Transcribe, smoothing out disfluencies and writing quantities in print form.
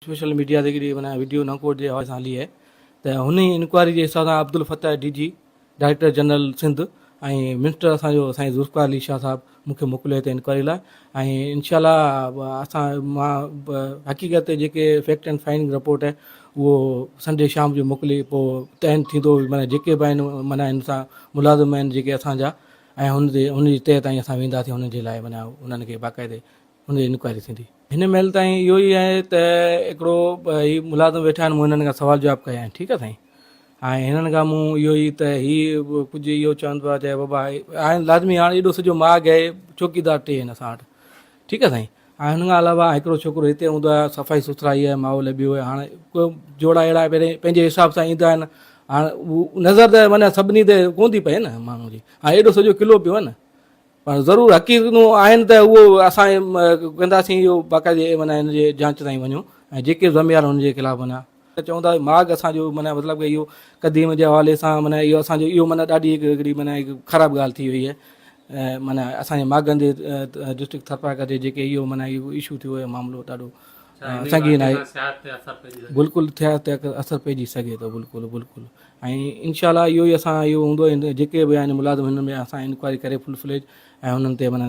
social media ते हिकिड़ी माना वीडियो नकोट जे हवाले सां हली आहे त हुन ई इंक्वायरी जे हिसाब सां Abdul Fatah DG director general Sindh ऐं मिनिस्टर असांजो साईं ज़ुल्फ़िकार अली शाह साहब मूंखे मोकिलियो हिते इंक्वायरी लाइ ऐं इनशाला असां मां हक़ीक़त ते जेके फैक्ट एंड फाइंडिंग रिपोर्ट आहे उहो संडे शाम जो मोकिले पोइ तइनि थींदो माना जेके बि आहिनि माना हिन सां मुलाज़िम आहिनि जेके असांजा ऐं हुन जी तइ ताईं असां वेंदासीं हुननि जे लाइ माना उन्हनि खे बाक़ाइदे हुन जी इंक्वायरी थींदी हिन महिल ताईं इहो ई आहे त हिकिड़ो ही मुलाज़िम वेठा आहिनि मूं हिननि खां सवाल जवाब कया आहिनि ठीकु आहे साईं ऐं हिननि खां मूं इहो ई त हीउ कुझु इहो चवंदो आहे चए बाबा हाणे लाज़मी हाणे एॾो सॼो माॻ आहे चौकीदार टे आहिनि असां वटि ठीकु आहे साईं ऐं हुन खां अलावा हिकिड़ो छोकिरो हिते हूंदो आहे सफ़ाई सुथराई आहे माहौल ॿियो आहे हाणे को जोड़ा अहिड़ा पहिरें पंहिंजे हिसाब सां ईंदा आहिनि हाणे नज़र त माना सभिनी ते कोन थी पए न माण्हू जी हाणे एॾो सॼो किलो पियो आहे न पर ज़रूरु हक़ीक़तूं आहिनि त उहो असां कंदासीं इहो बाक़ाइदे माना हिन जे जांच ताईं वञूं ऐं जेके ज़मीर हुनजे ख़िलाफ़ु माना चवंदा माॻ असांजो माना मतिलबु की इहो क़दीम जे हवाले सां माना इहो असांजो इहो माना ॾाढी हिकिड़ी माना हिकु ख़राबु ॻाल्हि थी वई आहे माना असांजे माॻनि जे डिस्ट्रिक्ट थरपाकर जे जेके इहो माना इहो इशू थियो आहे मामिलो ॾाढो संगीन आहे बिल्कुलु थिया ते असरु पइजी सघे थो बिल्कुलु बिल्कुलु ऐं इनशाला इहो ई असां इहो हूंदो जेके बि आहिनि मुलाज़िम हिन में असां इंक्वायरी करे फुल फ्लेज ऐं हुननि ते माना